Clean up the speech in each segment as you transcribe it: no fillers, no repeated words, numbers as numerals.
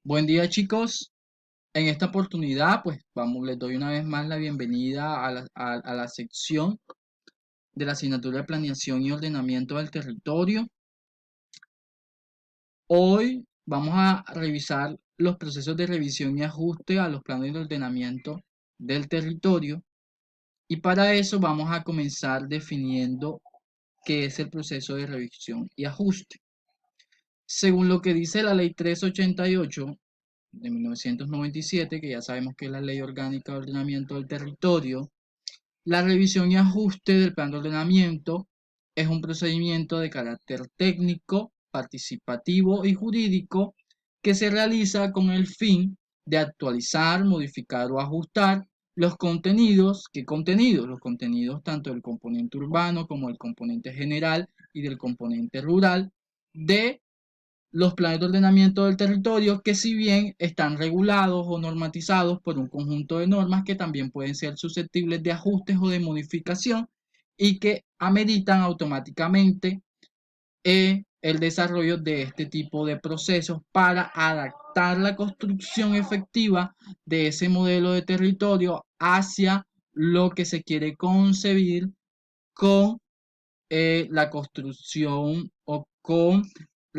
Buen día, chicos. En esta oportunidad, les doy una vez más la bienvenida a la sección de la asignatura de Planeación y Ordenamiento del Territorio. Hoy vamos a revisar los procesos de revisión y ajuste a los planes de ordenamiento del territorio. Y para eso vamos a comenzar definiendo qué es el proceso de revisión y ajuste. Según lo que dice la Ley 388 de 1997, que ya sabemos que es la Ley Orgánica de Ordenamiento del Territorio, la revisión y ajuste del plan de ordenamiento es un procedimiento de carácter técnico, participativo y jurídico que se realiza con el fin de actualizar, modificar o ajustar los contenidos. ¿Qué contenidos? Los contenidos tanto del componente urbano como del componente general y del componente rural de los planes de ordenamiento del territorio, que si bien están regulados o normatizados por un conjunto de normas que también pueden ser susceptibles de ajustes o de modificación y que ameritan automáticamente el desarrollo de este tipo de procesos para adaptar la construcción efectiva de ese modelo de territorio hacia lo que se quiere concebir con la construcción o con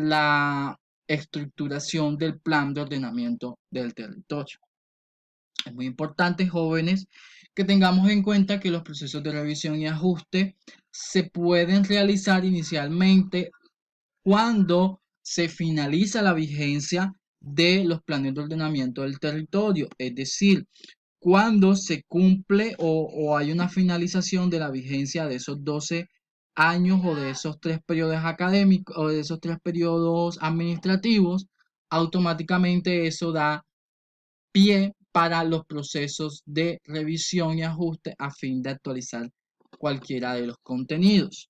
la estructuración del plan de ordenamiento del territorio. Es muy importante, jóvenes, que tengamos en cuenta que los procesos de revisión y ajuste se pueden realizar inicialmente cuando se finaliza la vigencia de los planes de ordenamiento del territorio, es decir, cuando se cumple o hay una finalización de la vigencia de esos 12 años o de esos 3 periodos académicos o de esos 3 periodos administrativos, automáticamente eso da pie para los procesos de revisión y ajuste a fin de actualizar cualquiera de los contenidos.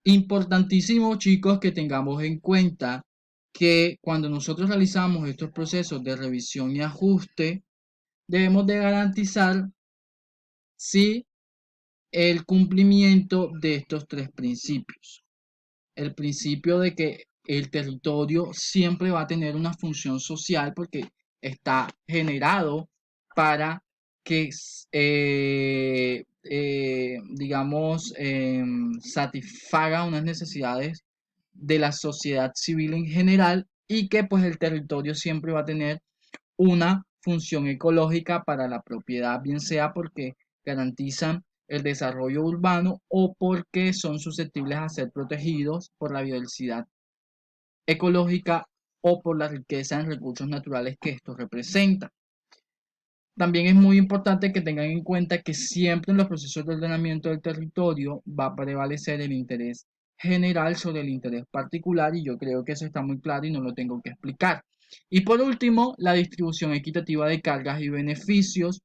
Importantísimo, chicos, que tengamos en cuenta que cuando nosotros realizamos estos procesos de revisión y ajuste, debemos de garantizar sí el cumplimiento de estos 3 principios. El principio de que el territorio siempre va a tener una función social porque está generado para que, digamos, satisfaga unas necesidades de la sociedad civil en general y que pues el territorio siempre va a tener una función ecológica para la propiedad, bien sea porque garantizan el desarrollo urbano o porque son susceptibles a ser protegidos por la biodiversidad ecológica o por la riqueza en recursos naturales que esto representa. También es muy importante que tengan en cuenta que siempre en los procesos de ordenamiento del territorio va a prevalecer el interés general sobre el interés particular y yo creo que eso está muy claro y no lo tengo que explicar. Y por último, la distribución equitativa de cargas y beneficios,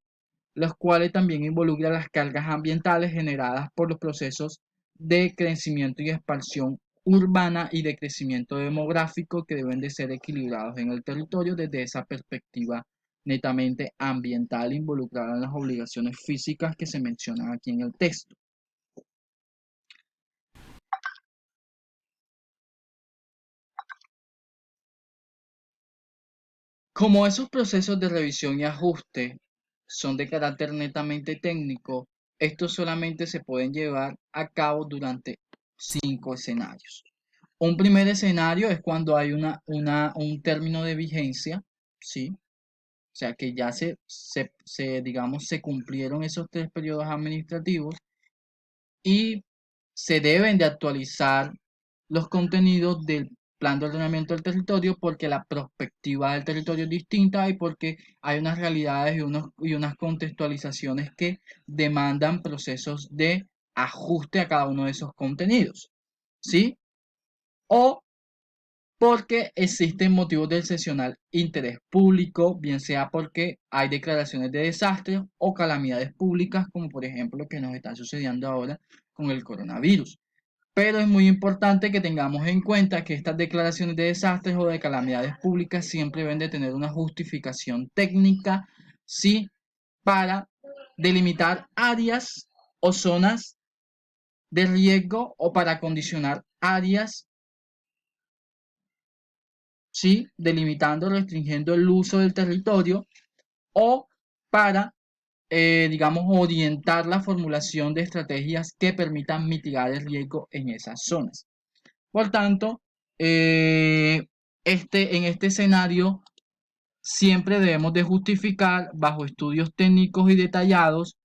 los cuales también involucran las cargas ambientales generadas por los procesos de crecimiento y expansión urbana y de crecimiento demográfico que deben de ser equilibrados en el territorio desde esa perspectiva netamente ambiental involucrada en las obligaciones físicas que se mencionan aquí en el texto. Como esos procesos de revisión y ajuste son de carácter netamente técnico, estos solamente se pueden llevar a cabo durante 5 escenarios. Un primer escenario es cuando hay un término de vigencia, ¿sí? O sea que ya digamos, se cumplieron esos 3 periodos administrativos y se deben de actualizar los contenidos del plan de ordenamiento del territorio porque la perspectiva del territorio es distinta y porque hay unas realidades y unas contextualizaciones que demandan procesos de ajuste a cada uno de esos contenidos, ¿sí? O porque existen motivos de excepcional interés público, bien sea porque hay declaraciones de desastres o calamidades públicas, como por ejemplo lo que nos está sucediendo ahora con el coronavirus. Pero es muy importante que tengamos en cuenta que estas declaraciones de desastres o de calamidades públicas siempre deben de tener una justificación técnica, sí, para delimitar áreas o zonas de riesgo o para condicionar áreas, ¿sí? Delimitando, restringiendo el uso del territorio o para, digamos, orientar la formulación de estrategias que permitan mitigar el riesgo en esas zonas. Por tanto, en este escenario siempre debemos de justificar bajo estudios técnicos y detallados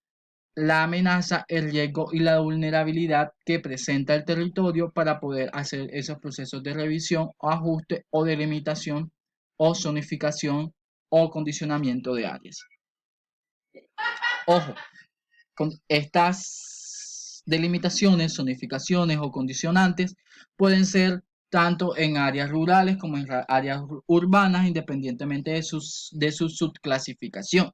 la amenaza, el riesgo y la vulnerabilidad que presenta el territorio para poder hacer esos procesos de revisión o ajuste o delimitación o zonificación o condicionamiento de áreas. Ojo, con estas delimitaciones, zonificaciones o condicionantes pueden ser tanto en áreas rurales como en áreas urbanas, independientemente de su subclasificación.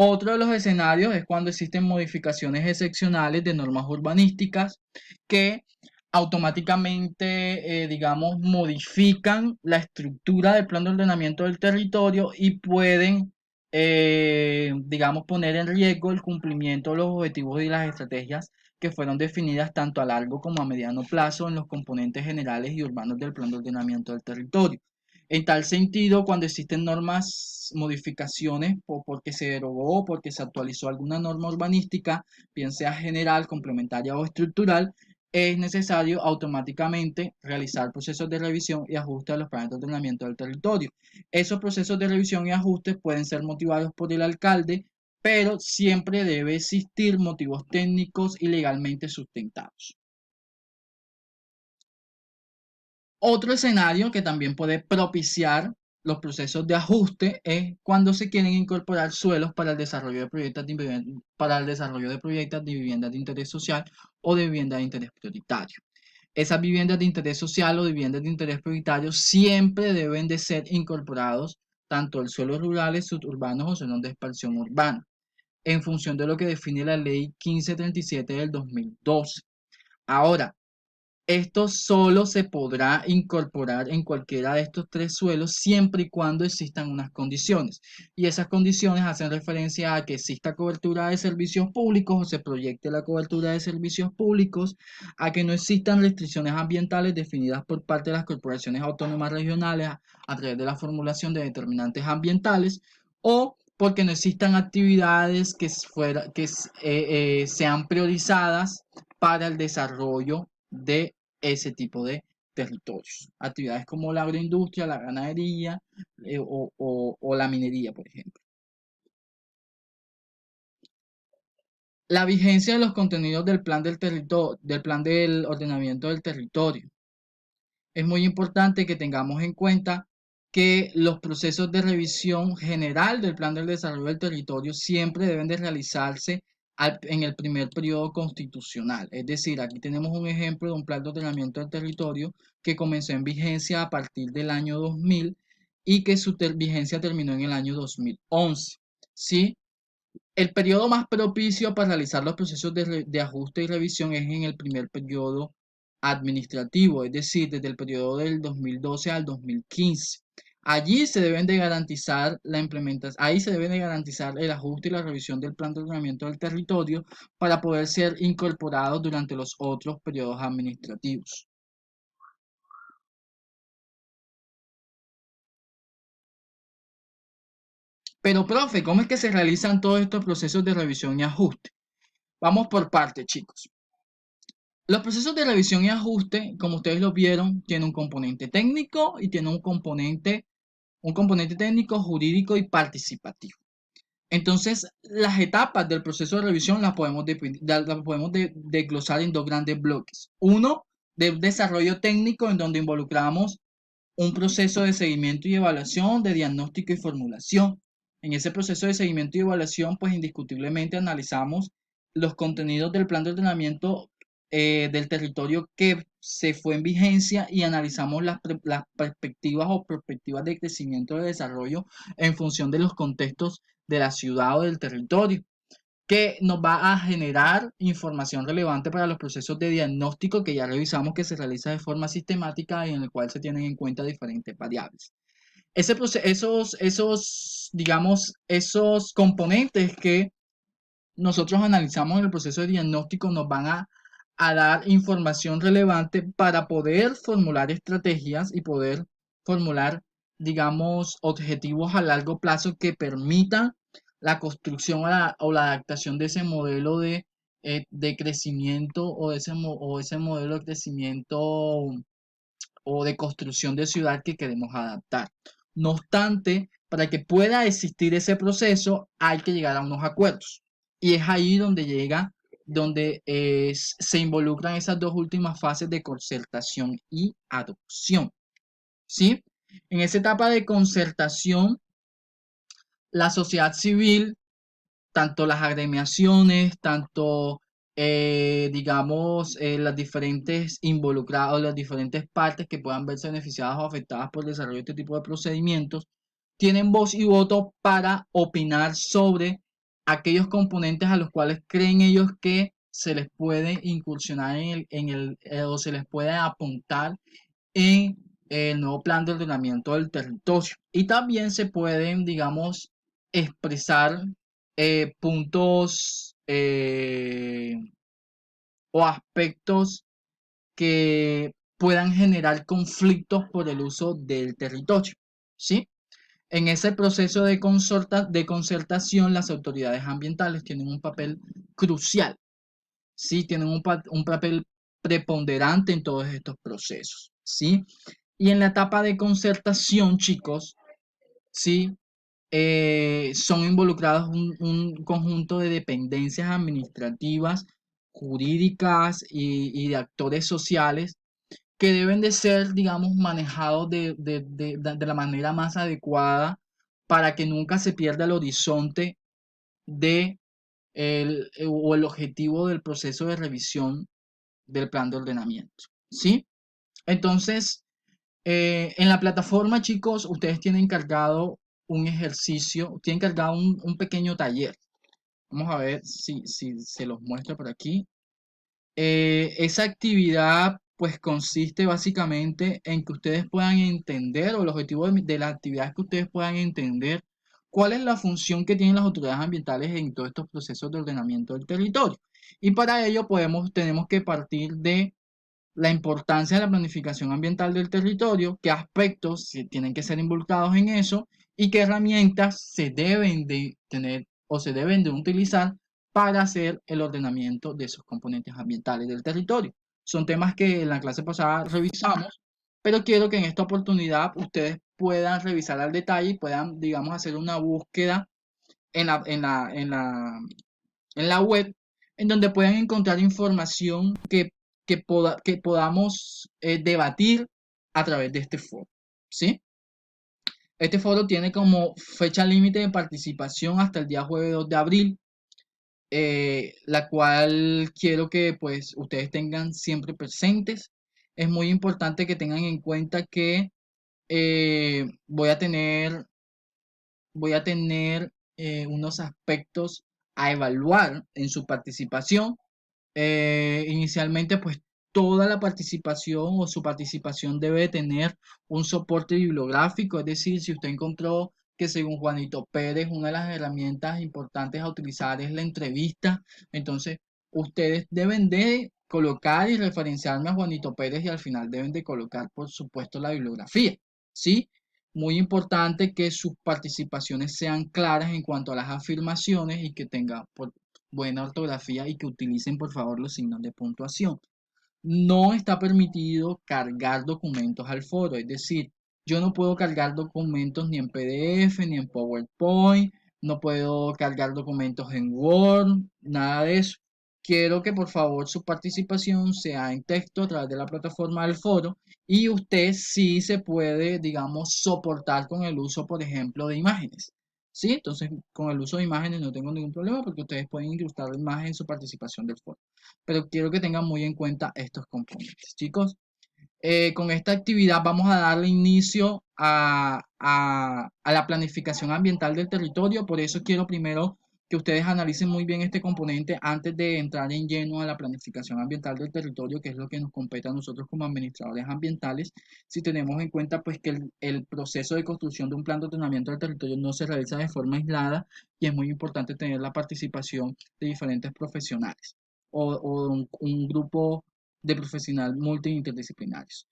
Otro de los escenarios es cuando existen modificaciones excepcionales de normas urbanísticas que automáticamente, digamos, modifican la estructura del plan de ordenamiento del territorio y pueden, digamos, poner en riesgo el cumplimiento de los objetivos y las estrategias que fueron definidas tanto a largo como a mediano plazo en los componentes generales y urbanos del plan de ordenamiento del territorio. En tal sentido, cuando existen normas, modificaciones porque se derogó o porque se actualizó alguna norma urbanística, bien sea general, complementaria o estructural, es necesario automáticamente realizar procesos de revisión y ajuste a los planes de ordenamiento del territorio. Esos procesos de revisión y ajustes pueden ser motivados por el alcalde, pero siempre debe existir motivos técnicos y legalmente sustentados. Otro escenario que también puede propiciar los procesos de ajuste es cuando se quieren incorporar suelos para el desarrollo de proyectos de viviendas de interés social o de viviendas de interés prioritario. Esas viviendas de interés social o de viviendas de interés prioritario siempre deben de ser incorporados tanto el suelos rurales, suburbanos o zonas de expansión urbana, en función de lo que define la ley 1537 del 2012. Ahora, esto solo se podrá incorporar en cualquiera de estos tres suelos siempre y cuando existan unas condiciones. Y esas condiciones hacen referencia a que exista cobertura de servicios públicos o se proyecte la cobertura de servicios públicos, a que no existan restricciones ambientales definidas por parte de las corporaciones autónomas regionales a través de la formulación de determinantes ambientales o porque no existan actividades que sean priorizadas para el desarrollo de ese tipo de territorios. Actividades como la agroindustria, la ganadería o la minería, por ejemplo. La vigencia de los contenidos del plan del plan del ordenamiento del territorio. Es muy importante que tengamos en cuenta que los procesos de revisión general del plan del desarrollo del territorio siempre deben de realizarse en el primer periodo constitucional. Es decir, aquí tenemos un ejemplo de un plan de ordenamiento del territorio que comenzó en vigencia a partir del año 2000 y que su vigencia terminó en el año 2011. ¿Sí? El periodo más propicio para realizar los procesos de ajuste y revisión es en el primer periodo administrativo, es decir, desde el periodo del 2012 al 2015. Allí se deben de garantizar la implementación, ahí se deben de garantizar el ajuste y la revisión del plan de ordenamiento del territorio para poder ser incorporados durante los otros periodos administrativos. Pero, profe, ¿cómo es que se realizan todos estos procesos de revisión y ajuste? Vamos por partes, chicos. Los procesos de revisión y ajuste, como ustedes lo vieron, tienen un componente técnico y tiene un componente técnico, jurídico y participativo. Entonces, las etapas del proceso de revisión las podemos desglosar en dos grandes bloques. Uno, de desarrollo técnico, en donde involucramos un proceso de seguimiento y evaluación, de diagnóstico y formulación. En ese proceso de seguimiento y evaluación, pues indiscutiblemente analizamos los contenidos del plan de ordenamiento del territorio que se fue en vigencia y analizamos las perspectivas o perspectivas de crecimiento y de desarrollo en función de los contextos de la ciudad o del territorio, que nos va a generar información relevante para los procesos de diagnóstico que ya revisamos que se realiza de forma sistemática y en el cual se tienen en cuenta diferentes variables. Digamos, esos componentes que nosotros analizamos en el proceso de diagnóstico nos van a dar información relevante para poder formular estrategias y poder formular, digamos, objetivos a largo plazo que permitan la construcción o la adaptación de ese modelo de crecimiento o ese modelo de crecimiento o de construcción de ciudad que queremos adaptar. No obstante, para que pueda existir ese proceso, hay que llegar a unos acuerdos. Y es ahí donde se involucran esas dos últimas fases de concertación y adopción. ¿Sí? En esa etapa de concertación, la sociedad civil, tanto las agremiaciones, tanto, digamos, las diferentes involucrados, las diferentes partes que puedan verse beneficiadas o afectadas por el desarrollo de este tipo de procedimientos, tienen voz y voto para opinar sobre aquellos componentes a los cuales creen ellos que se les puede incursionar o se les puede apuntar en el nuevo plan de ordenamiento del territorio. Y también se pueden, digamos, expresar puntos o aspectos que puedan generar conflictos por el uso del territorio. ¿Sí? En ese proceso de concertación, las autoridades ambientales tienen un papel crucial. ¿Sí? Tienen un papel preponderante en todos estos procesos. ¿Sí? Y en la etapa de concertación, chicos, ¿sí? Son involucrados un conjunto de dependencias administrativas, jurídicas y de actores sociales que deben de ser, digamos, manejados de la manera más adecuada para que nunca se pierda el horizonte de o el objetivo del proceso de revisión del plan de ordenamiento. ¿Sí? Entonces, en la plataforma, chicos, ustedes tienen cargado un ejercicio, tienen cargado un pequeño taller. Vamos a ver si se los muestro por aquí. Esa actividad, pues, consiste básicamente en que ustedes puedan entender, o el objetivo de la actividad es que ustedes puedan entender cuál es la función que tienen las autoridades ambientales en todos estos procesos de ordenamiento del territorio. Y para ello tenemos que partir de la importancia de la planificación ambiental del territorio, qué aspectos tienen que ser involucrados en eso y qué herramientas se deben de tener o se deben de utilizar para hacer el ordenamiento de esos componentes ambientales del territorio. Son temas que en la clase pasada revisamos, pero quiero que en esta oportunidad ustedes puedan revisar al detalle y puedan, digamos, hacer una búsqueda en la web, en donde puedan encontrar información que podamos debatir a través de este foro. ¿Sí? Este foro tiene como fecha límite de participación hasta el día jueves 2 de abril, la cual quiero que pues ustedes tengan siempre presentes. Es muy importante que tengan en cuenta que voy a tener unos aspectos a evaluar en su participación. Inicialmente, pues toda la participación o su participación debe tener un soporte bibliográfico, es decir, si usted encontró que según Juanito Pérez, una de las herramientas importantes a utilizar es la entrevista, entonces ustedes deben de colocar y referenciarme a Juanito Pérez y al final deben de colocar, por supuesto, la bibliografía, ¿sí? Muy importante que sus participaciones sean claras en cuanto a las afirmaciones y que tenga buena ortografía y que utilicen por favor los signos de puntuación. No está permitido cargar documentos al foro, es decir, yo no puedo cargar documentos ni en PDF ni en PowerPoint, no puedo cargar documentos en Word, nada de eso. Quiero que por favor su participación sea en texto a través de la plataforma del foro y usted sí se puede, digamos, soportar con el uso, por ejemplo, de imágenes. ¿Sí? Entonces, con el uso de imágenes no tengo ningún problema porque ustedes pueden incrustar imágenes en su participación del foro. Pero quiero que tengan muy en cuenta estos componentes. Chicos, con esta actividad vamos a darle inicio a la planificación ambiental del territorio. Por eso quiero primero que ustedes analicen muy bien este componente antes de entrar en lleno a la planificación ambiental del territorio, que es lo que nos compete a nosotros como administradores ambientales. Si tenemos en cuenta pues que el proceso de construcción de un plan de ordenamiento del territorio no se realiza de forma aislada y es muy importante tener la participación de diferentes profesionales. o un grupo de profesional multi interdisciplinarios.